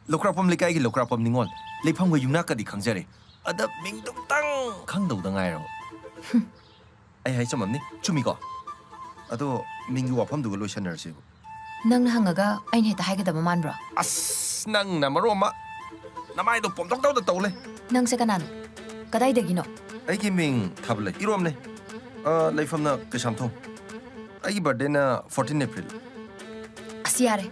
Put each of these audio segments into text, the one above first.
Lokrapom lekai ki lokrapom ningol. Lepham ga yungna ka di khangjare. Ada ming duk tang khangdau da ngai ro. Ai hai chamam ni chumi ko. Ado ming yu wafam du lo shanar se. Nang na hangaga ain heta haigada man bro. As nang na maroma. Namai do pom tok taw da tawle. Nang se kanan. Kadai dagino. Ai ki ming thable irom ne. Lepham na kesam thong. Ai birthday na 14 April. Asiare.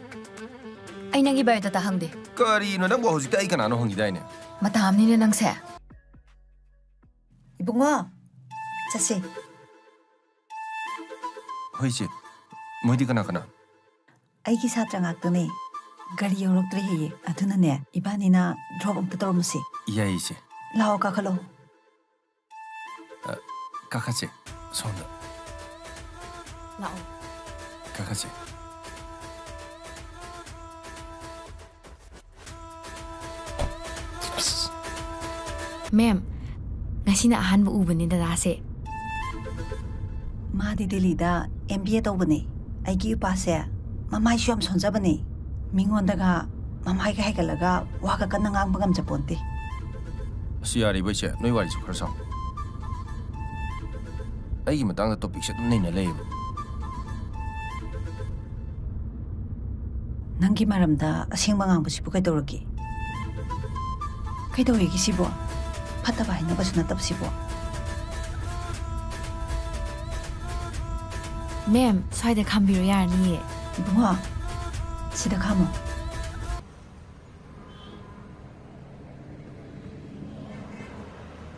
Ai nangi bayota ta hangde. Kari no nang bo hojik ai kana no hongi dai ne. Matam ni nang se. 이봉아, 자씨. Hoise. Moidi kana kana. 아이기 사장 악더네. 가리 여록들이 해. 아두나네. 이반이나 드롭 엄 뜯어오무시. Iya ise. 라오 가칼로. Kakase. Sonda. Lao. Kakase. Ma'am, ngasi na ahan mo uban ni dadase. 마디 딜리다 MBA 떠보네. 아이기 유파세. 마마이 시험 손잡으네. 민원다가 마마이가 해갈라가 와가 끝난 앙방감 잡본데. Siyari baise noi wari chu kharsa. Ai ki matang da topic se dum nei na lei. 난기 말함다 생방한 부시부 그도록이. 그도 얘기시보. 파타바 있는 것은 어떻시보. Ma'am, swai khambiro yarni. 이봉아, 시다 가모.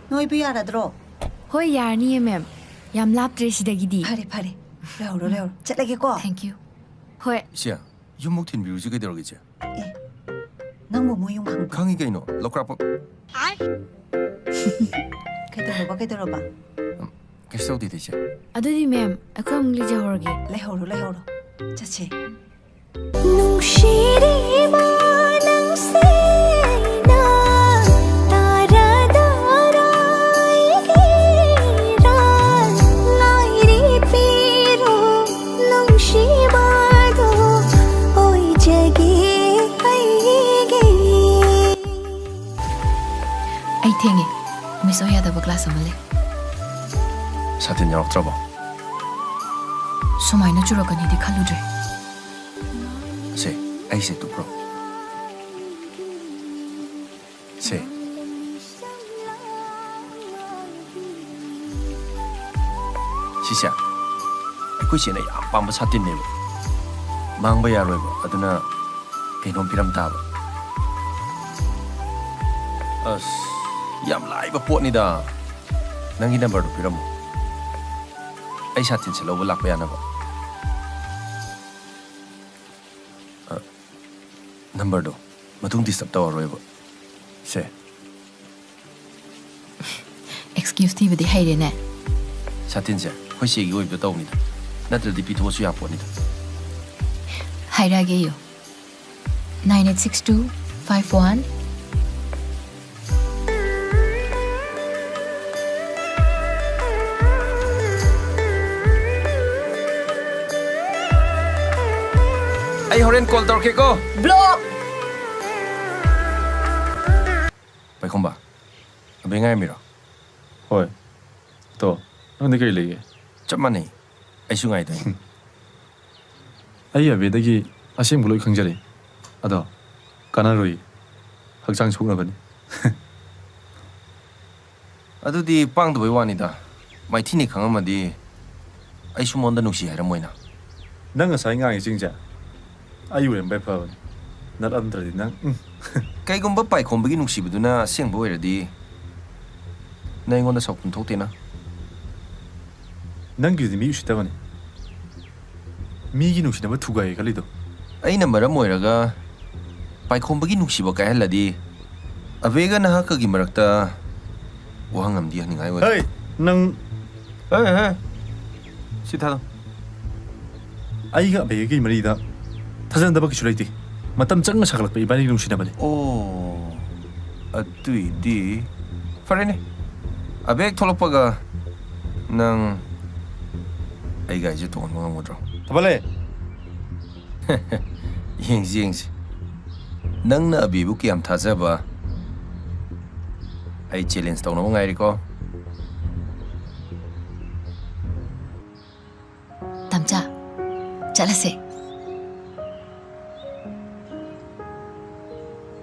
너희 비 알아들어. Hoi yarni ma'am. Yam laptre sidagidi. 파리 파리. 레오로 레오로. 찔레기고. Thank you. Hoi. Siya, yumok tin biru ju ke dero ge. 예. 낭모 모용 강. Khangi ke no lokrapom. 그대로봐 그대로봐. Kesau di de che. Adudi ma'am, akhoi mungli je horgi. 레오로 레오로. 자치. नुशीरी मानम से ना तारा दाराएगा लाइरी पीरो नुशी बादो ओई जगे आएगी Ai thengi. Miss Oya da class amale. Satin yarok trabo. Sumai na churokani di khaludre. Se, ai se tu pro. Se. Sisya. Aku sih na ya pamba satin ne. Mang ba ya roi ba aduna kainom piram ta ba. As yam lai ba pot ni da. Nangi number do piram. Ai satin se lo ba lak ba ya na ba. Number do matung disturb taw roi ba. Se. Excuse ti bidi haire ne. Satin se hoi se gi oi ba taw ni da. Natradi pi tho su ya pot ni da. Haira ge yo. 9862 51 Ai horen call tor ke ko. Block. Pai khom ba. Abe ngai mi ro. Hoi. To. Nang kay lege. Chap ma nei. Ai su ngai dai. Ai abedagi asim gloi khangjare. Ado. Kanaroi. Hakjang sokna bani. Adudi pang do wa ni da. Mai thi ni khang ma di. Ai su mon da nuksi hai ra moina. Nang asai ngai jingja. Ayu em bai pa. Nat andra di nang. Kai gum ba pai khom ba gi nuksi bu na seng bo ra di. Nai ngon da sok pun thok te na. Nang gi mi ushita bani. Mi gi nushina ba thugai kalido. Ai na mara moi ra ga. Pai khom ba gi nuksi ba kai la di. Avega na ha ka gi marak ta. Wa ngam di ni ngai wa. Hey, nang Hey. Si tha do. 아이가 매기 말이다. 타잔다밖에 줄라이디. 마땀 짱가 사갈락 이반이 lumsina bani. Oh. Atui di. Farene. Abek tholokpaga nang ai ga je ton mo modro. 타발레. Yengsi. ꯅꯪꯅ ꯑꯕꯤꯕꯨ ꯀꯌꯥꯝ ꯊꯥꯖꯕ ꯑꯩ challenge ꯇꯧꯅꯕ ꯉꯥꯏꯔꯤꯀꯣ ꯇꯝꯆꯥ ꯆꯠꯂꯁꯦ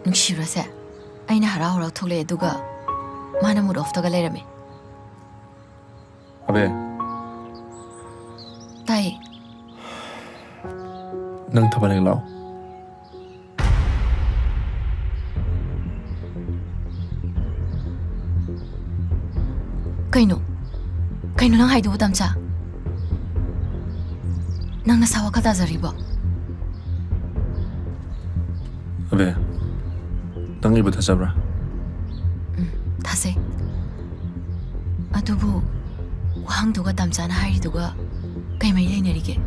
ꯅꯨꯡꯁꯤꯔꯁꯦ ꯑꯩꯅ ꯍꯔꯥꯎ ꯍꯔꯥꯎ ꯊꯣꯛꯂꯛꯑꯦ ꯑꯗꯨꯒ ꯃꯥꯅ ꯃꯨꯠ ꯑꯣꯐꯇꯒ ꯂꯩꯔꯝꯃꯦ ꯑꯕꯦ ꯇꯥꯏꯌꯦ ꯅꯪ ꯊꯕꯛ ꯍꯦꯛ ꯂꯥꯛꯑꯣ ꯀꯩꯅꯣ ꯅꯪ ꯍꯥꯏꯗꯨꯕꯨ ꯇꯝꯆꯥ ꯅꯪ ꯅꯁꯥ ꯋꯥꯈꯜ ꯇꯥꯖꯔꯤꯕꯣ ꯑꯕꯦ ꯅꯪ ꯑꯩꯕꯨ ꯊꯥꯖꯕ꯭ꯔꯥ ꯊꯥꯖꯩ ꯑꯗꯨꯕꯨ ꯋꯥꯍꯪꯗꯨꯒ ꯇꯝꯆꯥꯅ ꯍꯥꯏꯔꯤꯗꯨꯒ ꯀꯩ ꯃꯔꯤ ꯂꯩꯅꯔꯤꯒꯦ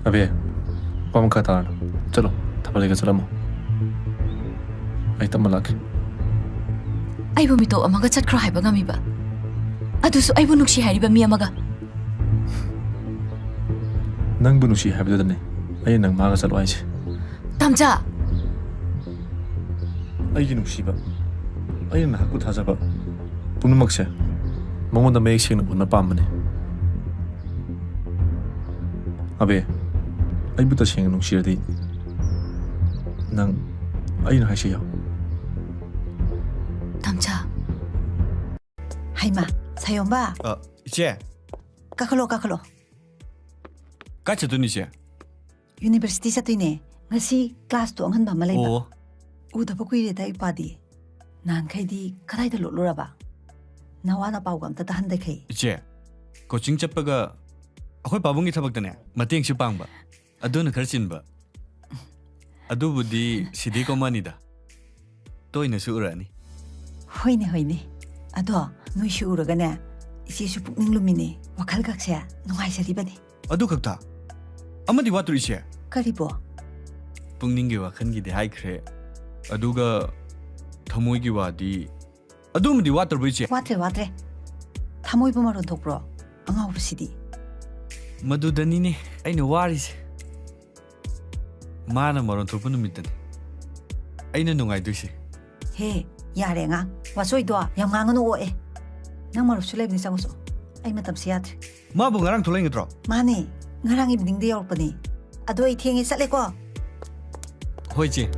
ꯑꯕꯦ ꯋꯥ ꯃꯈꯥ ꯇꯥꯔꯅꯨ ꯆꯠꯂꯣ ꯊꯕꯛ ꯂꯩꯒ ꯆꯠꯂꯝꯃꯣ ꯑꯩ ꯇꯞꯅ ꯂꯥꯛꯀꯦ ꯑꯩꯕꯨ ꯃꯤꯇꯣꯞ ꯑꯃꯒ ꯆꯠꯈ꯭ꯔꯣ ꯍꯥꯏꯕ ꯉꯝꯃꯤꯕ ꯑꯗꯨꯁꯨ ꯑꯩꯕꯨ ꯅꯨꯡꯁꯤ ꯍꯥꯏꯔꯤꯕ ꯃꯤ ꯑꯃꯒ ꯅꯪꯕꯨ ꯅꯨꯡꯁꯤ ꯍꯥꯏꯕꯗꯨꯗꯅꯦ ꯑꯩꯅ ꯅꯪ ꯃꯥꯒ ꯆꯠꯂꯣ ꯍꯥꯏꯁꯦ ꯇꯝꯆꯥ ꯑꯩꯒꯤ ꯅꯨꯡꯁꯤꯕ ꯑꯩꯅ ꯅꯍꯥꯛꯄꯨ ꯊꯥꯖꯕ ꯄꯨꯝꯅꯃꯛꯁꯦ ꯃꯉꯣꯟꯗ ꯃꯌꯦꯛ ꯁꯦꯡꯅ ꯎꯠꯅ ꯄꯥꯝꯕꯅꯦ ꯑꯕꯦ ꯑꯩꯕꯨ ꯇꯁꯦꯡꯅ ꯅꯨꯡꯁꯤꯔꯗꯤ ꯅꯪ ꯑꯩꯅ ꯍꯥꯏꯁꯦ ꯌꯥꯎ ꯇꯝꯆꯥ ꯍꯩꯃꯥ ꯁꯥꯌꯣꯝꯕ 이제 ꯀꯥꯈꯠꯂꯣ 같이 돈 이제 ꯌꯨꯅꯤꯚꯔꯁꯤꯇꯤ ꯆꯠꯇꯣꯏꯅꯦ ꯉꯁꯤ ꯀ꯭ꯂꯥꯁꯇꯣ ꯑꯉꯟꯕ ꯑꯃ ꯂꯩꯕ 오 ꯎꯗꯕ ꯀꯨꯏꯔꯦꯗ ꯏꯄꯥꯗꯤ ꯅꯍꯥꯟꯈꯩꯗꯤ ꯀꯗꯥꯏꯗ ꯂꯣꯠꯂꯨꯔꯕ ꯅꯋꯥꯅ ꯄꯥꯎꯒ ꯑꯝꯇ ꯇꯥꯍꯟꯗꯈꯩ 이제 코칭 짭빠가 아코이 바봉기 타박다네 마땡시 빵바 아두는 가르친바 아두부디 시디 거만이다 또 있는 수우라니 ꯍꯣꯏꯅꯦ ꯑꯗꯣ ꯅꯣꯏꯁꯨ ꯎꯔꯒꯅꯦ ꯏꯆꯦꯁꯨ ꯄꯨꯛꯅꯤꯡ ꯂꯨꯝꯃꯤꯅꯦ ꯋꯥꯈꯜꯒꯛꯁꯦ ꯅꯨꯡꯉꯥꯏꯖꯔꯤꯕꯅꯤ 아두 각타 아마디 와뚜 이제 ꯀꯔꯤꯕꯣ 뿡닝기 와칸기디 하이크레 아두가 타모이기 와디 아두무디 와뚜르 이제 ꯋꯥꯠꯇ꯭ꯔꯦ ꯊꯃꯣꯏꯕꯨ ꯃꯔꯣꯟ ꯊꯣꯛꯄ꯭ꯔꯣ ꯑꯉꯥꯎꯕꯁꯤꯗꯤ 마두다니네 아이는 와리세 마나 마론 돌పు 누미다니 아이는 농아이두시 ꯍꯦ ꯌꯥꯔꯦ ꯑꯉꯥꯡ ꯋꯥꯆꯣꯏꯗꯣ ꯌꯥꯝ ꯉꯥꯡꯉꯅꯨ ꯑꯣꯛꯑꯦ ꯅꯪ ꯃꯔꯨꯞꯁꯨ ꯂꯩꯕꯅꯤ ꯆꯪꯉꯨꯆꯣ ꯑꯩ ꯃꯇꯝꯁꯤ ꯌꯥꯗ꯭ꯔꯦ 마부 나랑 돌랭이더라 ꯃꯥꯅꯦ ꯉꯔꯥꯡ 이브닝ꯗ ꯌꯧꯔꯛꯄꯅꯤ ꯑꯗꯣ ꯑꯩ ꯊꯦꯡꯉꯦ ꯆꯠꯂꯦꯀꯣ 호이지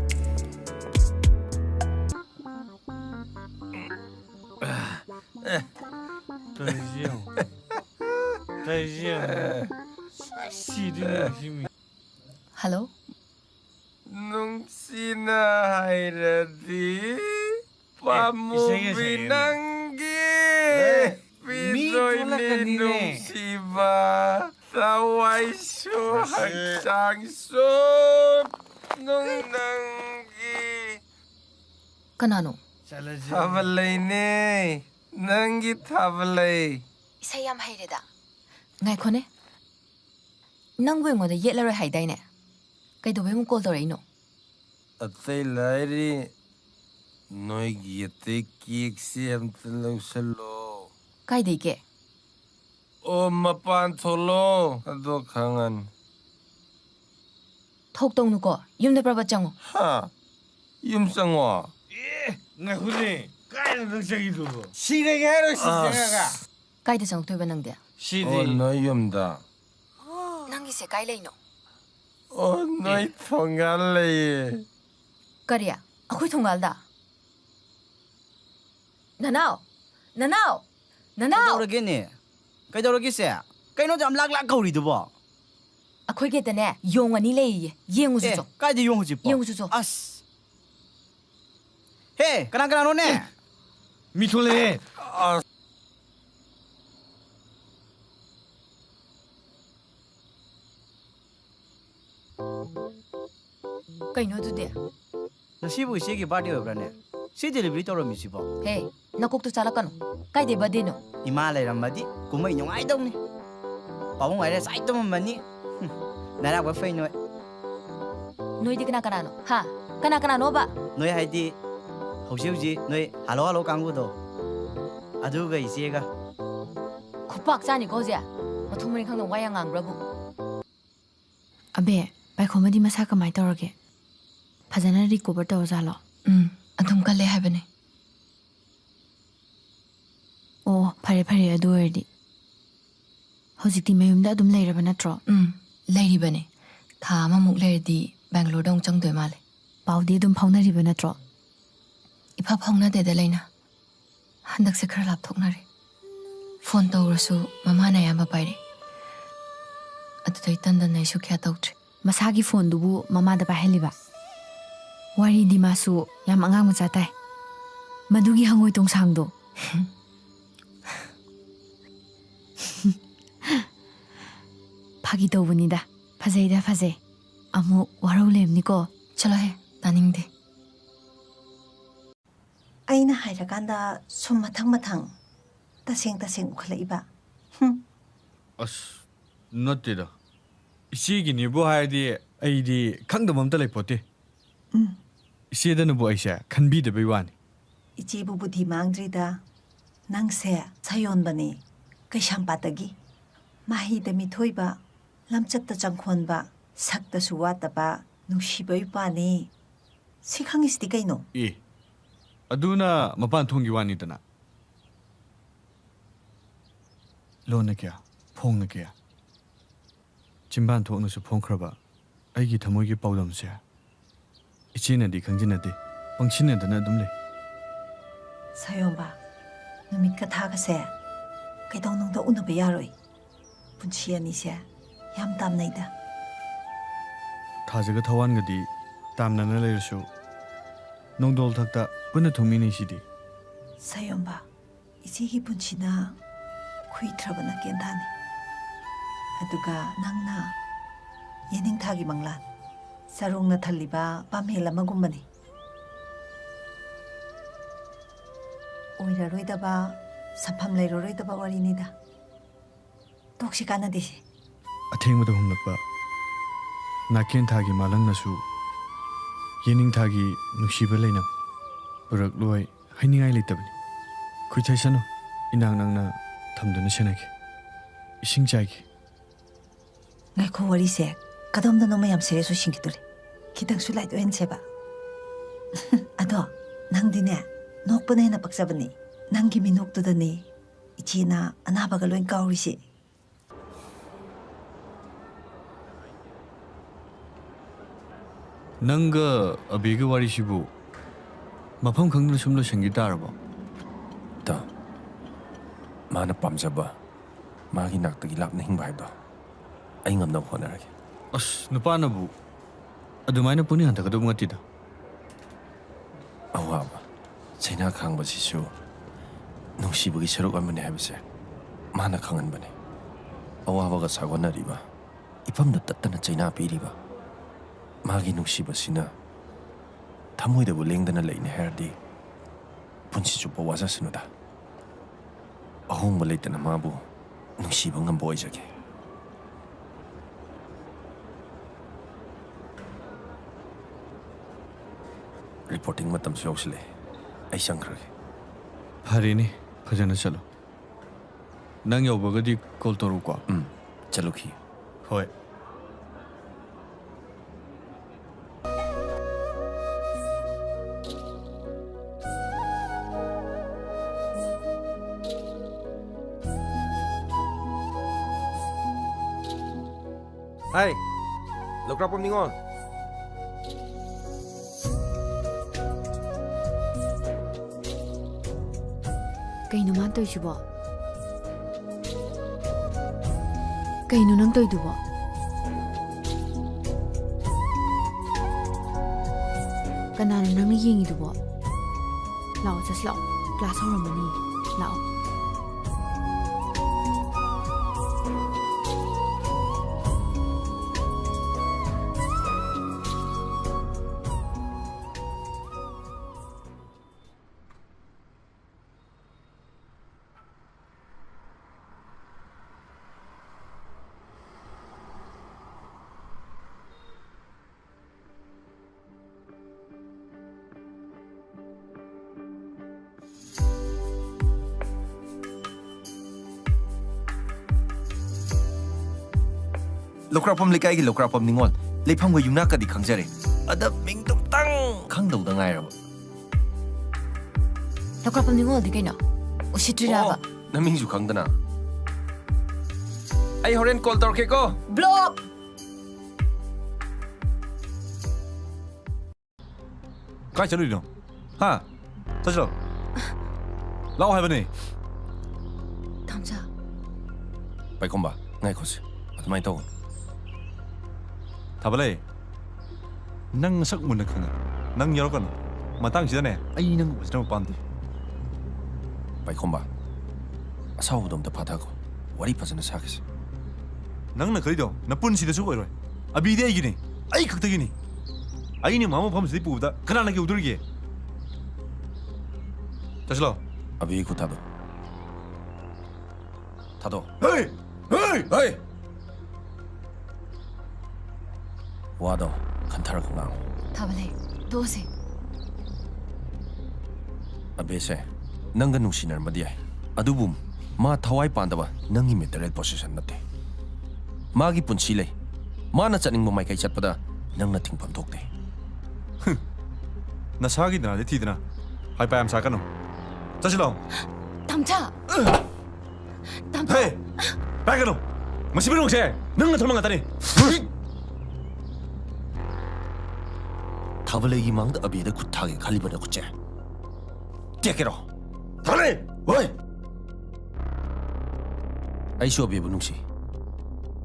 다시요 시드는 힘이 ꯍꯜꯂꯣ ꯅꯨꯡꯁꯤꯅ ꯍꯥꯏꯔꯗꯤ ꯄꯥꯝꯃꯨꯕꯤ ꯅꯪꯒꯤ ꯄꯤꯗꯣꯏꯅꯤ ꯅꯨꯡꯁꯤꯕ ꯊꯋꯥꯏꯁꯨ ꯍꯛꯆꯥꯡꯁꯨ ꯅꯪꯒꯤ ꯀꯅꯥꯅꯣ ꯊꯥꯕꯜ ꯂꯩꯅꯦ ꯅꯪꯒꯤ ꯊꯥꯕꯜ ꯂꯩ 이사이 ꯌꯥꯝ ꯍꯩꯔꯦꯗ ꯉꯥꯏꯈꯣꯅꯦ ꯅꯪꯕꯨ ꯑꯩꯉꯣꯟꯗ ꯌꯦꯠꯂꯔꯣꯏ ꯍꯥꯏꯗꯥꯏꯅꯦ ꯀꯩꯗꯧꯕꯩ ꯑꯃꯨꯛ ꯀꯣꯜ ꯇꯧꯔꯛꯏꯅꯣ ꯑꯇꯩ ꯂꯥꯏꯔꯤ ꯅꯣꯏꯒꯤ ꯑꯇꯩ ꯀꯦꯛꯁꯦ ꯑꯝꯇ ꯂꯧꯁꯜꯂꯣ ꯀꯥꯏꯗꯩꯒꯦ ꯑꯣ ꯃꯄꯥꯟ ꯊꯣꯛꯂꯣ ꯑꯗꯣ ꯈꯪꯉꯅꯤ ꯊꯣꯛꯇꯧꯅꯨꯀꯣ ꯌꯨꯝꯗ ꯄ꯭ꯔꯕꯠ ꯆꯪꯉꯣ ꯍꯥ ꯌꯨꯝ ꯆꯪꯉꯣ 나후네 까이는 능장이도 시래게 하러 시장아가 ꯀꯥꯏꯗ ꯆꯪꯉꯛꯇꯣꯏꯕ ꯅꯪꯗꯤ 시디 ꯑꯣ ꯅꯣꯏ ꯌꯨꯝꯗ ꯅꯪꯒꯤꯁꯦ ꯀꯥꯏ ꯂꯩꯅꯣ ꯑꯣ ꯅꯣꯏ ꯊꯣꯡꯒꯥꯜ ꯂꯩꯌꯦ ꯀꯔꯤ ꯑꯩꯈꯣꯏ ꯊꯣꯡꯒꯥꯜꯗ ꯅꯅꯥꯎ ꯀꯩꯗꯧꯔꯒꯦꯅꯦ ꯀꯩꯗꯧꯔꯒꯦꯁꯦ ꯀꯩꯅꯣ ꯌꯥꯝ ꯂꯥꯛ ꯀꯧꯔꯤꯗꯨꯕꯣ ꯑꯩꯈꯣꯏ ꯒꯦꯠꯇꯅꯦ ꯌꯣꯡ ꯑꯅꯤ ꯂꯩꯌꯦ ꯌꯦꯡꯉꯨꯁꯨ ꯆꯣ ꯀꯥꯏꯗ ꯌꯣꯡ ꯍꯧꯖꯤꯛꯄꯣ ꯌꯦꯡꯉꯨꯁꯨ ꯆꯣ ꯑꯁ ꯍꯦ ꯀꯅꯥꯅꯣꯅꯦ 미톨레 ꯀꯩꯅꯣ ꯑꯗꯨꯗꯤ ꯉꯁꯤꯕꯨ ꯏꯆꯦꯒꯤ ꯕꯥꯔꯗꯦ ꯑꯣꯏꯕ꯭ꯔꯥꯅꯦ ꯁꯤ ꯗꯦꯂꯤꯚꯔꯤ ꯇꯧꯔꯝꯃꯤꯁꯤꯕꯣ ꯍꯦ ꯅꯀꯣꯛꯇꯨ ꯆꯥꯂꯛꯀꯅꯨ ꯀꯥꯏꯗꯩ ꯕꯥꯔꯗꯦꯅꯣ ꯏꯃꯥ ꯂꯩꯔꯝꯃꯗꯤ ꯀꯨꯝꯍꯩ ꯅꯨꯡꯉꯥꯏꯗꯧꯅꯤ ꯄꯥꯕꯨꯡ ꯍꯥꯏꯔꯦ ꯆꯥꯏ ꯇꯨꯝꯃꯝꯃꯅꯤ ꯅꯔꯥꯛꯄ ꯐꯩ ꯅꯣꯏ ꯅꯣꯏꯗꯤ ꯀꯅꯥꯅꯣ ꯍꯥ ꯀꯅꯥꯅꯣꯕ ꯅꯣꯏ ꯍꯥꯏꯗꯤ ꯍꯧꯖꯤꯛ ꯅꯣꯏ ꯍꯜꯂꯣ ꯀꯥꯡꯕꯨꯗꯣ ꯑꯗꯨꯒ ꯏꯆꯦꯒ ꯈꯨꯄꯥꯛ ꯆꯥꯅꯤꯀꯣ ꯍꯧꯖꯤꯛ ꯃꯊꯣꯡ ꯃꯔꯤ ꯈꯪꯗ ꯋꯥ ꯌꯥꯝ ꯉꯥꯡꯕ꯭ꯔꯕꯨ ꯑꯕꯦ ꯄꯥꯏꯈꯣꯝꯕꯗꯤ ꯃꯁꯥ ꯀꯃꯥꯏ ꯇꯧꯔꯒꯦ ꯐꯖꯅ ꯔꯤꯀꯣꯚꯔ ꯇꯧꯔꯖꯥꯠꯂꯣ ꯑꯗꯨꯝ ꯀꯜꯂꯦ ꯍꯥꯏꯕꯅꯦ ꯑꯣ ꯐꯔꯦ ꯐꯔꯦ ꯑꯗꯨ ꯑꯣꯏꯔꯗꯤ ꯍꯧꯖꯤꯛꯇꯤ ꯃꯌꯨꯝꯗ ꯑꯗꯨꯝ ꯂꯩꯔꯕ ꯅꯠꯇ꯭ꯔꯣ ꯂꯩꯔꯤꯕꯅꯦ ꯊꯥ ꯑꯃꯃꯨꯛ ꯂꯩꯔꯗꯤ ꯕꯦꯡꯒ꯭ꯂꯣꯔꯗ ꯑꯃꯨꯛ ꯆꯪꯗꯣꯏ ꯃꯥꯜꯂꯦ ꯄꯥꯎꯗꯤ ꯑꯗꯨꯝ ꯐꯥꯎꯅꯔꯤꯕ ꯅꯠꯇ꯭ꯔꯣ ꯏꯐ ꯐꯥꯎꯅꯗꯦꯗ ꯂꯩꯅ ꯍꯟꯗꯛꯁꯦ ꯈꯔ ꯂꯥꯞꯊꯣꯛꯅꯔꯦ ꯐꯣꯟ ꯇꯧꯔꯁꯨ ꯃꯃꯥꯅ ꯑꯌꯥꯝꯕ ꯄꯥꯏꯔꯦ ꯑꯗꯨꯗꯩ ꯇꯟꯗꯅ ꯑꯩꯁꯨ ꯀꯌꯥ ꯇꯧꯗ꯭ꯔꯦ ꯃꯁꯥꯒꯤ ꯐꯣꯟꯗꯨꯕꯨ ꯃꯃꯥꯗ ꯄꯥꯏꯍꯜꯂꯤꯕ ꯋꯥꯔꯤꯗꯤ ꯃꯥꯁꯨ ꯌꯥꯝ ꯑꯉꯥꯡ ꯃꯆꯥ ꯇꯥꯏ ꯃꯗꯨꯒꯤ ꯍꯪꯉꯣꯏ ꯇꯣꯡꯁꯥꯡꯗꯣ ꯐꯥꯒꯤ ꯇꯧꯕꯅꯤꯗ ꯐꯖꯩꯗ ꯐꯖꯩ ꯑꯃꯨꯛ ꯋꯥꯔꯧ ꯂꯩꯔꯝꯅꯤꯀꯣ ꯆꯠꯂꯣꯍꯦ ꯇꯥꯅꯤꯡꯗꯦ ꯑꯩꯅ ꯍꯥꯏꯔꯀꯥꯟꯗ ꯁꯨꯝ ꯃꯊꯪ ꯇꯁꯦꯡ ꯎꯈꯠꯂꯛꯏꯕ ꯑꯁ ꯅꯠꯇꯦꯗ ꯏꯆꯦꯒꯤꯅꯦꯕꯨ ꯍꯥꯏꯔꯗꯤ ꯑꯩꯗꯤ ꯈꯪꯗꯕ ꯑꯝꯇ ꯂꯩꯄꯣꯠꯇꯦ ꯏꯆꯦꯗꯅꯕꯨ ꯑꯩꯁꯦ ꯈꯟꯕꯤꯗꯕꯩ ꯋꯥꯅꯤ 이제부 부디 망드리다 낭새 사연바니 그샴바다기 마히다 미토이바 람짝다 장콘바 삭다 수와다바 누시버이 바니 시캉이스디 까이노 ꯑꯦ ꯑꯗꯨꯅ ꯃꯄꯥꯟ ꯊꯣꯡꯒꯤ ꯋꯥꯅꯤꯗꯅ ꯂꯣꯟꯅ ꯀꯌꯥ ꯐꯣꯡꯅ ꯀꯌꯥ ꯆꯤꯝꯕꯥꯟ ꯊꯣꯛꯅꯁꯨ ꯐꯣꯡꯈ꯭ꯔꯕ ꯑꯩꯒꯤ ꯊꯃꯣꯏꯒꯤ ꯄꯥꯎꯗꯝꯁꯦ 이치는디 강진한테 뻥치는데나 dum래 사연바 누밋가 다가세 그동농도 우너베 야로이 분치야니세 얌담나이다 타자가 타완가디 땀나나 레르쇼 농돌 탁다 분나 통미니시디 사연바 이제기 분치나 쿠이트라바나 깬다니 아두가 낭나 예닝타기 망란 사롱나 탈리바 밤헬라 마군마니 오이라로이다바 사팜레로로이다바 와리니다 똑시 가나디시 ꯑꯊꯦꯡꯕꯗ ꯍꯨꯝꯂꯛꯄ ꯅꯥꯀꯦꯟ ꯊꯥꯒꯤ ꯃꯥꯂꯪꯅꯁꯨ ꯌꯦꯅꯤꯡ ꯊꯥꯒꯤ ꯅꯨꯡꯁꯤꯕ ꯂꯩꯅꯝ ꯄꯨꯔꯛꯂꯣꯏ ꯍꯥꯏꯅꯤꯡꯉꯥꯏ ꯂꯩꯇꯕꯅꯤ ꯈꯨꯏꯊꯩꯁꯅꯨ ꯏꯅꯥꯛ ꯅꯛꯅ ꯊꯝꯗꯨꯅ ꯁꯦꯟꯅꯒꯦ ꯏꯁꯤꯡ ꯆꯥꯏꯒꯦ ꯉꯥꯏꯈꯣ ꯋꯥꯔꯤꯁꯦ ꯀꯗꯣꯝꯗꯅꯣ ꯃꯌꯥꯝ ꯁꯦꯔꯦꯁꯨ ꯁꯤꯡꯈꯤꯗꯣꯔꯦ ꯈꯤꯇꯪꯁꯨ ꯂꯥꯏꯠ ꯑꯣꯏꯍꯟꯁꯦꯕ ꯑꯗꯣ ꯅꯪꯗꯤꯅꯦ ꯅꯣꯛꯄꯅ ꯍꯦꯟꯅ ꯄꯛꯆꯕꯅꯤ ꯅꯪꯒꯤ ꯃꯤꯅꯣꯛꯇꯨꯗꯅꯦ 이치나 아나바가 로인 까오리시 ꯅꯪꯒ ꯑꯕꯤꯒ ꯋꯥꯔꯤꯁꯤꯕꯨ ꯃꯐꯝ ꯈꯪꯗꯅ ꯁꯨꯝ ꯂꯣꯏꯁꯤꯟꯈꯤ ꯇꯥꯔꯕꯣ ꯇ ꯃꯥꯅ ꯄꯥꯝꯖꯕ ꯃꯥꯒꯤ ꯅꯥꯛꯇꯒꯤ ꯂꯥꯞꯅ ꯍꯤꯡꯕ ꯍꯥꯏꯕꯗꯣ ꯑꯩ ꯉꯝꯅꯕ ꯍꯣꯠꯅꯔꯒꯦ ꯑꯁ ꯅꯨꯄꯥꯅꯕꯨ ꯑꯗꯨꯃꯥꯏꯅ ꯄꯨꯛꯅꯤꯡ ꯍꯟꯊꯒꯗꯧꯕ ꯅꯠꯇꯦꯗ ꯑꯋꯥꯕ ꯆꯩꯅꯥ ꯈꯥꯡꯕꯁꯤꯁꯨ ꯅꯨꯡꯁꯤꯕꯒꯤ ꯁꯔꯨꯛ ꯑꯃꯅꯤ ꯍꯥꯏꯕꯁꯦ ꯃꯥꯅ ꯈꯪꯍꯟꯕꯅꯤ ꯑꯋꯥꯕꯒ ꯁꯥꯒꯣꯟꯅꯔꯤꯕ ꯏꯐꯝꯗ ꯇꯠꯇꯅ ꯆꯩꯅꯥ ꯄꯤꯔꯤꯕ ꯃꯥꯒꯤ ꯅꯨꯡꯁꯤꯕꯁꯤꯅ ꯊꯃꯣꯏꯗꯕꯨ ꯂꯦꯡꯗꯅ ꯂꯩꯅꯤ ꯍꯥꯏꯔꯗꯤ ꯄꯨꯟꯁꯤ ꯆꯨꯞꯄ ꯋꯥꯖꯁꯅꯨꯗ ꯑꯍꯣꯡꯕ ꯂꯩꯇꯅ ꯃꯥꯕꯨ ꯅꯨꯡꯁꯤꯕ ꯉꯝꯕ ꯑꯣꯏꯖꯒꯦ ꯔꯤꯄꯣꯔꯇꯤꯡ ꯃꯇꯝꯁꯨ ꯌꯧꯁꯤꯜꯂꯛꯑꯦ ꯑꯩ ꯆꯪꯈ꯭ꯔꯒꯦ ꯐꯔꯦꯅꯦ ꯐꯖꯅ ꯆꯠꯂꯣ ꯅꯪ ꯌꯧꯕꯒꯗꯤ ꯀꯣꯜ ꯇꯧꯔꯛꯎꯀꯣ ꯆꯠꯂꯨꯈꯤ ꯍꯣꯏ Hai, Lokrapom Ningon. ꯀꯩꯅꯣ ꯃꯥꯅ ꯇꯧꯏꯁꯤꯕꯣ ꯀꯩꯅꯣ ꯅꯪ ꯇꯧꯏꯗꯨꯕꯣ ꯀꯅꯥꯅꯣ ꯅꯪꯅ ꯌꯦꯡꯉꯤꯗꯨꯕꯣ ꯂꯥꯛꯑꯣ ꯆꯠꯁꯤ ꯂꯥꯛꯑꯣ ꯀ꯭ꯂꯥꯁ ꯍꯧꯔꯝꯃꯅꯤ ꯂꯥꯛꯑꯣ Lokrapom Likai Lokrapom Ningon. Lepang Yunaka di Kangjare. Ada Ming Tung Tang ꯈꯪꯗꯧꯗ ꯉꯥꯏꯔꯕ ꯂꯧꯀ꯭ꯔꯥꯛꯄꯝ ꯅꯤꯡꯉꯣꯜꯗꯤ ꯀꯩꯅꯣ ꯎꯁꯤꯠꯇ꯭ꯔꯤꯔꯕ ꯅꯃꯤꯡꯁꯨ ꯈꯪꯗꯅ ꯑꯩ ꯍꯣꯔꯦꯟ ꯀꯣꯜ ꯇꯧꯔꯛꯀꯦꯀꯣ ꯕ꯭ꯂꯣꯛ ꯀꯥꯏ ꯆꯠꯂꯨꯏꯅꯣ ꯍꯥ ꯆꯠꯁꯤꯔꯣ ꯂꯥꯛꯑꯣ ꯍꯥꯏꯕꯅꯦ ꯇꯝꯆꯥ ꯄꯥꯏꯈꯣꯝꯕ ꯉꯥꯏꯈꯣꯁꯦ ꯑꯗꯨꯃꯥꯏꯅ ꯇꯧꯒꯅꯨ ꯊꯥꯕꯂꯩ ꯅꯪ ꯅꯁꯛ ꯃꯨꯟꯅ ꯈꯪꯉꯦ ꯅꯪ ꯌꯥꯎꯔꯛꯀꯅꯨ ꯃꯇꯥꯡꯁꯤꯗꯅꯦ ꯑꯩ ꯅꯪ ꯎꯁꯤꯠꯇꯕ ꯄꯥꯝꯗꯦ ꯄꯥꯏꯈꯣꯝꯕ ꯑꯁꯥꯎꯕꯗꯣ ꯑꯝꯇ ꯐꯥꯊꯈꯣ ꯋꯥꯔꯤ ꯐꯖꯅ ꯁꯥꯈꯤꯁꯦ ꯅꯪꯅ ꯈꯜꯂꯤꯗꯣ ꯅꯄꯨꯟꯁꯤꯗꯁꯨ ꯑꯣꯏꯔꯣꯏ ꯑꯕꯤꯗꯤ ꯑꯩꯒꯤꯅꯤ ꯑꯩ ꯈꯛꯇꯒꯤꯅꯤ ꯑꯩꯅ ꯃꯥ ꯃꯐꯝꯁꯤꯗꯩ ꯄꯨꯕꯗ ꯀꯅꯥꯅ ꯌꯧꯗꯣꯔꯤꯒꯦ ꯆꯠꯁꯤꯂꯣ ꯑꯕꯤꯒꯤ ꯈꯨꯠ ꯊꯥꯗꯣ ꯊꯥꯗꯣ ꯍꯦ ꯍꯦ ꯍꯦ 와도 간타라고 나. 타발레 도세 아베세 넌가 누시너 마디야. 아두붐 마 타와이 판다바 넌이 메터럴 포지션 나테. 마기 푼실레. 마나 짜닝 모마이 카이 찻바다 넌나 팅팜 독대. 나사기드나 내 티드나 하이파이암 사카노 자실로 탐차 탐차 헤이 바가노 마시비노 세 능나 도망갔다니 타블레이 망다 아비의 굿하게 갈리버려 굿제. 떼게로. 타블레 왜? 아이쇼 아비의 누시.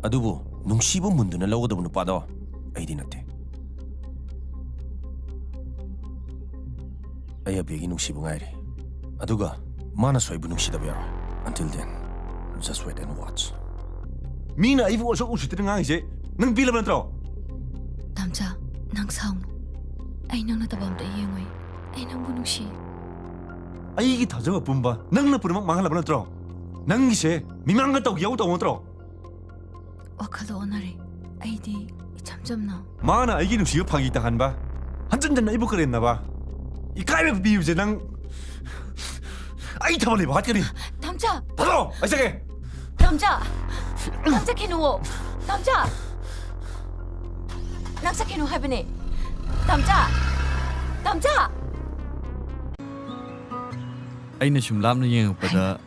아두부 농시부 문드는 라고도 못 받아. 아이디나테. 아야 비기 농시부 가이리. 아두가 마나 소이부 농시다 베라. Until then, just wait and watch. 미나 이브 어서 우시드는 거 이제 능 빌려면 들어 탐차 낭 사우노 아이 낭나 따밤다 이행웨이 아이 낭부 누시 아이기 다저가 뿜바 능나 부르면 망할라면 들어 능기세 미망 같다고 야우도 못 들어 와카도 오나리 아이디 잠잠나 마나 아이기 누시가 파기 있다 한바 한전전 이브 그랬나 봐이 까이베 비우제 능 아이 타발레 바트리 탐차 받아 아이세게 탐차 탐차 캐누오 탐차 낭사 캐누 하베네 탐차 탐차 ꯑꯩꯅ ꯁꯨꯝ ꯂꯥꯞꯅ ꯌꯦꯡꯉꯛꯄꯗ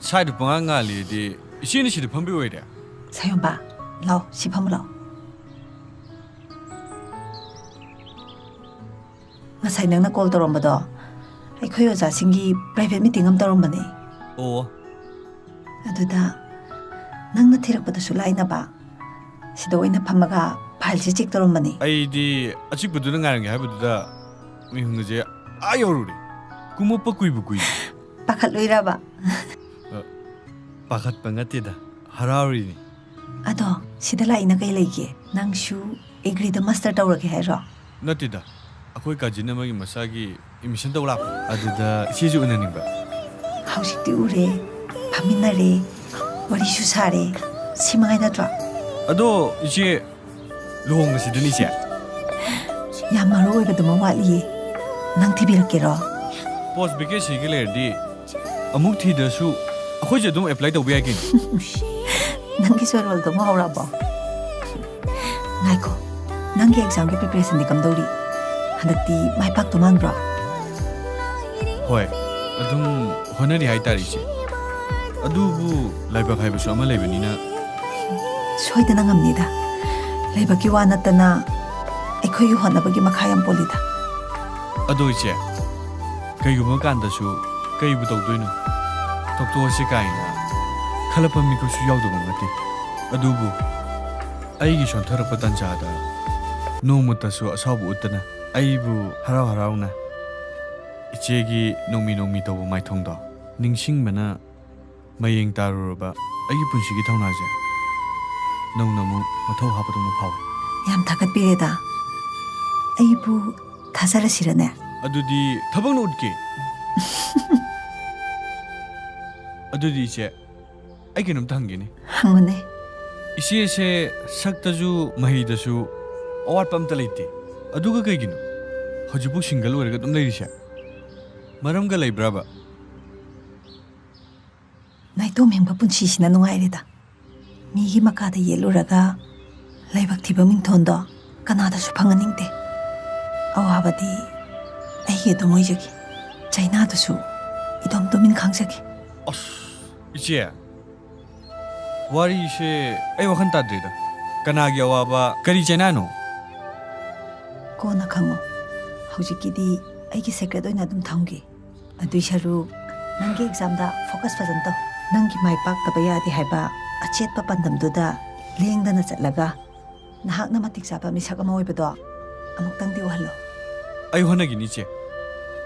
ꯁꯥꯏꯗ ꯄꯉꯥꯡ ꯉꯥꯜꯂꯤꯗꯤ ꯏꯆꯦꯅ ꯁꯤꯗ ꯐꯝꯕꯤ ꯑꯣꯏꯔꯦ 사연봐 lao 시파무 lao ngasai nangna call torombodo ꯑꯩꯈꯣꯏ ꯑꯣꯖꯥꯁꯤꯡꯒꯤ ꯄ꯭ꯔꯥꯏꯚꯦꯠ ꯃꯤꯇꯤꯡ ꯑꯃ ꯇꯧꯔꯝꯕꯅꯦ ꯑꯣ ꯑꯗꯨꯗ ꯅꯪꯅ ꯊꯤꯔꯛꯄꯗꯁꯨ ꯂꯥꯏꯅꯕ ꯁꯤꯗ ꯑꯣꯏꯅ ꯐꯝꯃꯒ ꯐꯥꯏꯜꯁꯦ ꯆꯦꯛ ꯇꯧꯔꯝꯕꯅꯦ ꯑꯩꯗꯤ ꯑꯆꯤꯛꯄꯗꯨꯅ ꯉꯥꯏꯔꯝꯒꯦ ꯍꯥꯏꯕꯗꯨꯗ ꯃꯤꯍꯨꯟꯒꯁꯦ ꯑꯥ ꯌꯧꯔꯨꯔꯦ ꯀꯨꯝꯃꯛꯄ ꯀꯨꯏꯕꯨ ꯀꯨꯏ ꯄꯥꯈꯠꯂꯣꯏꯔꯕ ꯄꯥꯈꯠꯄ ꯅꯠꯇꯦꯗ ꯍꯔꯥꯎꯔꯤꯅꯤ ꯑꯗꯣ ꯁꯤꯗ ꯂꯥꯛꯏꯅ ꯀꯩ ꯂꯩꯒꯦ ꯅꯪꯁꯨ ꯑꯦꯒ꯭ꯔꯤꯗ ꯃꯥꯁꯇꯔ ꯇꯧꯔꯒꯦ ꯍꯥꯏꯔꯣ ꯅꯠꯇꯦꯗ ꯑꯩꯈꯣꯏ ꯀꯥꯖꯤꯟ ꯑꯃꯒꯤ ꯃꯆꯥꯒꯤ ꯑꯦꯗꯃꯤꯁꯟ ꯇꯧ ꯂꯥꯛꯄ ꯑꯗꯨꯗ ꯏꯆꯦꯁꯨ ꯎꯅꯅꯤꯡꯕ ꯍꯧꯖꯤꯛꯇꯤ ꯎꯔꯦ ꯐꯝꯃꯤꯟꯅꯔꯦ ꯋꯥꯔꯤꯁꯨ ꯁꯥꯔꯦ ꯁꯤ ꯃꯉꯥꯏ ꯅꯠꯇ꯭ꯔꯣ ꯑꯗꯣ ꯏꯆꯦ ꯂꯨꯍꯣꯡꯕꯁꯤꯗꯅꯤ ꯏꯆꯦ ꯌꯥꯝ ꯃꯔꯨ ꯑꯣꯏꯕꯗꯨꯃ ꯋꯥꯠꯂꯤꯌꯦ ꯅꯪ ꯊꯤꯕꯤꯔꯛꯀꯦꯔꯣ ꯄꯣꯁ ꯚꯦꯀꯦꯟꯁꯤꯒꯤ ꯂꯩꯔꯗꯤ ꯑꯃꯨꯛ ꯊꯤꯗ꯭ꯔꯁꯨ ꯑꯩꯈꯣꯏꯁꯨ ꯑꯗꯨꯝ ꯑꯦꯄ꯭ꯂꯥꯏ ꯇꯧꯕ ꯌꯥꯏ ꯀꯩꯅꯣ ꯅꯪꯒꯤ ꯁꯣꯔꯣꯜꯗꯨꯃ ꯍꯧꯔꯕꯣ ꯉꯥꯏꯈꯣ ꯅꯪꯒꯤ ꯑꯦꯛꯖꯥꯝꯒꯤ ꯄ꯭ꯔꯤꯄꯦꯔꯦꯁꯟꯗꯤ ꯀꯝꯗꯧꯔꯤ ꯍꯟꯗꯛꯇꯤ ꯃꯥꯏ ꯄꯥꯛꯇꯧ ꯃꯥꯟꯕ꯭ꯔꯣ ꯍꯣꯏ ꯑꯗꯨꯝ ꯍꯣꯠꯅꯔꯤ ꯍꯥꯏꯇꯥꯔꯦ ꯏꯆꯦ ꯑꯗꯨꯕꯨ ꯂꯥꯏꯕꯛ ꯍꯥꯏꯕꯁꯨ ꯑꯃ ꯂꯩꯕꯅꯤꯅ ꯁꯣꯏꯗꯅ ꯉꯝꯅꯤꯗ ꯂꯩꯕꯛꯀꯤ ꯋꯥ ꯅꯠꯇꯅ ꯑꯩꯈꯣꯏꯒꯤ ꯍꯣꯠꯅꯕꯒꯤ ꯃꯈꯥ ꯌꯥꯝ ꯄꯣꯜꯂꯤꯗ ꯑꯗꯣ ꯏꯆꯦ ꯀꯩꯒꯨꯝꯕ ꯀꯥꯟꯗꯁꯨ ꯀꯩꯕꯨ ꯇꯧꯗꯣꯏꯅꯣ ꯇꯧꯊꯣꯛꯑꯁꯤ ꯀꯥꯏꯅ ꯈꯜꯂꯛꯄ ꯃꯤꯀꯨꯞꯁꯨ ꯌꯥꯎꯗꯕ ꯅꯠꯇꯦ ꯑꯗꯨꯕꯨ ꯑꯩꯒꯤ ꯁꯣꯟꯊꯔꯛꯄ ꯇꯥꯟꯖꯥꯗ ꯅꯣꯡꯃꯇꯁꯨ ꯑꯁꯥꯎꯕ ꯎꯠꯇꯅ ꯑꯩꯕꯨ ꯍꯔꯥꯎ ꯍꯔꯥꯎꯅ ꯏꯆꯦꯒꯤ ꯅꯣꯡꯃꯤ ꯅꯣꯡꯃꯤ ꯇꯧꯕ ꯃꯥꯏꯊꯣꯡꯗꯣ ꯅꯤꯡꯁꯤꯡꯕꯅ ꯃꯌꯦꯡ ꯇꯥꯔꯨꯔꯕ ꯑꯩꯒꯤ ꯄꯨꯟꯁꯤꯒꯤ ꯊꯧꯅꯥꯁꯦ ꯅꯧꯅ ꯑꯃꯨꯛ ꯃꯊꯧ ꯍꯥꯞꯄꯗꯧꯅ ꯐꯥꯎꯏ ꯌꯥꯝ ꯊꯥꯒꯠꯄꯤꯔꯦꯗ ꯑꯩꯕꯨ ꯊꯥꯖꯔꯁꯤꯔꯅꯦ ꯑꯗꯨꯗꯤ ꯊꯕꯛꯅ ꯎꯠꯀꯦ ꯑꯗꯨꯗꯤ ꯏꯆꯦ ꯑꯩ ꯀꯩꯅꯣꯝꯇ ꯍꯪꯒꯦꯅꯦ ꯍꯪꯉꯨꯅꯦ ꯏꯆꯦꯁꯦ ꯁꯛꯇꯁꯨ ꯃꯍꯩꯗꯁꯨ ꯑꯋꯥꯠꯄ ꯑꯝꯇ ꯂꯩꯇꯦ ꯑꯗꯨꯒ ꯀꯩꯒꯤꯅꯣ ꯍꯧꯖꯤꯛꯐꯥꯎ ꯁꯤꯡꯒꯜ ꯑꯣꯏꯔꯒ ꯑꯗꯨꯝ ꯂꯩꯔꯤꯁꯦ ꯃꯔꯝꯒ ꯂꯩꯕ꯭ꯔꯕ ꯅꯥꯏꯇꯣꯝ ꯍꯦꯡꯕ ꯄꯨꯟꯁꯤꯁꯤꯅ ꯅꯨꯡꯉꯥꯏꯔꯦꯗ ꯃꯤꯒꯤ ꯃꯈꯥꯗ ꯌꯦꯠꯂꯨꯔꯒ ꯂꯥꯏꯕꯛ ꯊꯤꯕ ꯃꯤꯡꯊꯣꯟꯗꯣ ꯀꯅꯥꯗꯁꯨ ꯐꯪꯍꯟꯅꯤꯡꯗꯦ ꯑꯋꯥꯕꯗꯤ ꯑꯩꯒꯤ ꯑꯗꯨꯝ ꯑꯣꯏꯖꯒꯦ ꯆꯩꯅꯥꯗꯨꯁꯨ 이덤 도민 강자기 ꯑꯁ 이제 ꯋꯥꯔꯤꯁꯦ ꯑꯩ ꯋꯥꯈꯜ ꯇꯥꯗ꯭ꯔꯤꯗ ꯀꯅꯥꯒꯤ ꯑꯋꯥꯕ ꯀꯔꯤ ꯆꯩꯅꯥꯅꯣ ꯀꯣꯟꯅ ꯈꯪꯉꯣ ꯍꯧꯖꯤꯛꯀꯤꯗꯤ ꯑꯩꯒꯤ ꯁꯦꯀ꯭ꯔꯦꯠ ꯑꯣꯏꯅ ꯑꯗꯨꯝ ꯊꯝꯒꯦ ꯑꯗꯨꯏ ꯁꯔꯨꯛ ꯅꯪꯒꯤ ꯑꯦꯛꯖꯥꯝꯗ ꯐꯣꯀꯁ ꯐꯖꯅ ꯇꯧ ꯅꯪꯒꯤ ꯃꯥꯏ ꯄꯥꯛꯇꯕ ꯌꯥꯗꯦ ꯍꯥꯏꯕ ꯑꯆꯦꯠꯄ ꯄꯥꯟꯗꯝꯗꯨꯗ ꯂꯦꯡꯗꯅ ꯆꯠꯂꯒ ꯅꯍꯥꯛꯅ ꯃꯇꯤꯛ ꯆꯥꯕ ꯃꯤꯁꯛ ꯑꯃ ꯑꯣꯏꯕꯗꯣ ꯑꯃꯨꯛꯇꯪꯗꯤ ꯎꯍꯜꯂꯣ ꯑꯩ ꯍꯣꯠꯅꯒꯤꯅꯤ ꯏꯆꯦ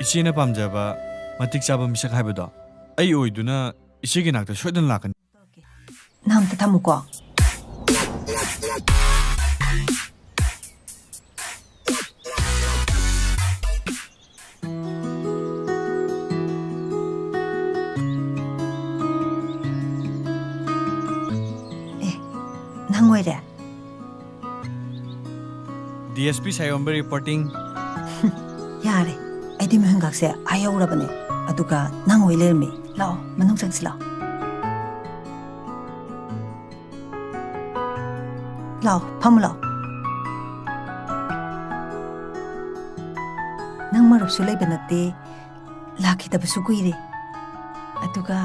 ꯏꯆꯦꯅ ꯄꯥꯝꯖꯕ ꯃꯇꯤꯛ ꯆꯥꯕ ꯃꯤꯁꯛ ꯍꯥꯏꯕꯗꯣ ꯑꯩ ꯑꯣꯏꯗꯨꯅ ꯏꯆꯦꯒꯤ ꯅꯥꯛꯇ ꯁꯣꯏꯗꯅ ꯂꯥꯛꯀꯅꯤ ꯅꯪ ꯑꯝꯇ ꯊꯝꯃꯨꯀꯣ ꯅꯪ ꯑꯣꯏꯔꯦ DSP ꯁꯥꯌꯣꯝꯕ ꯔꯤꯄꯣꯔꯇꯤꯡ ꯌꯥꯔꯦ ꯑꯩꯗꯤ ꯃꯍꯪꯒꯥꯛꯁꯦ ꯑꯥ ꯌꯧꯔꯕꯅꯦ ꯑꯗꯨꯒ ꯅꯪ ꯑꯣꯏ ꯂꯩꯔꯝꯃꯤ ꯂꯥꯛꯑꯣ ꯃꯅꯨꯡ ꯆꯪꯁꯤ ꯂꯥꯛꯑꯣ ꯂꯥꯛꯑꯣ ꯐꯝꯃꯨ ꯂꯥꯛꯑꯣ ꯅꯪ ꯃꯔꯨꯞꯁꯨ ꯂꯩꯕ ꯅꯠꯇꯦ ꯂꯥꯛꯈꯤꯗꯕꯁꯨ ꯀꯨꯏꯔꯦ ꯑꯗꯨꯒ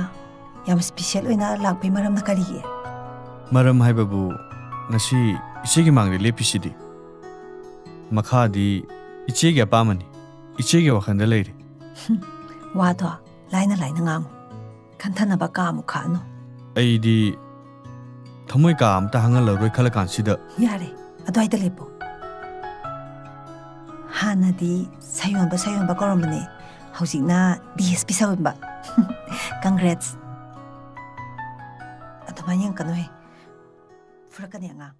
ꯌꯥꯝ ꯁ꯭ꯄꯤꯁꯦꯜ ꯑꯣꯏꯅ ꯂꯥꯛꯄꯩ ꯃꯔꯝꯅ ꯀꯔꯤꯒꯤ ꯃꯔꯝ ꯍꯥꯏꯕꯕꯨ ꯉꯁꯤ ꯏꯆꯦꯒꯤ ꯃꯥꯡꯗ ꯂꯦꯞꯄꯤꯁꯤꯗꯤ ꯃꯈꯥꯗꯤ ꯏꯆꯦꯒꯤ ꯑꯄꯥꯝꯕꯅꯤ ꯏꯆꯦꯒꯤ ꯋꯥꯈꯜꯗ ꯂꯩꯔꯦ ꯋꯥꯗꯣ ꯂꯥꯏꯅ ꯂꯥꯏꯅ ꯉꯥꯡꯉꯨ ꯈꯟꯊꯅꯕ ꯀꯥ ꯑꯃꯨꯛ ꯈꯥꯛꯑꯅꯨ ꯑꯩꯗꯤ ꯊꯃꯣꯏ ꯀꯥ ꯑꯝꯇ ꯍꯥꯡꯍꯜꯂꯔꯣꯏ ꯈꯜꯂ ꯀꯥꯟꯁꯤꯗ ꯌꯥꯔꯦ ꯑꯗꯨꯋꯥꯏꯗ ꯂꯦꯞꯄꯨ ꯍꯥꯟꯅꯗꯤ ꯁꯥꯌꯣꯟꯕ ꯀꯧꯔꯝꯕꯅꯦ ꯍꯧꯖꯤꯛꯅ DSP ꯁꯥꯌꯣꯟꯕ ꯀꯪꯒ꯭ꯔꯦꯠꯁ ꯑꯗꯨꯃꯥꯏꯅ ꯌꯦꯡꯀꯅꯨꯍꯦ ꯐꯨꯔꯛꯀꯅꯤ ꯑꯉꯥꯡ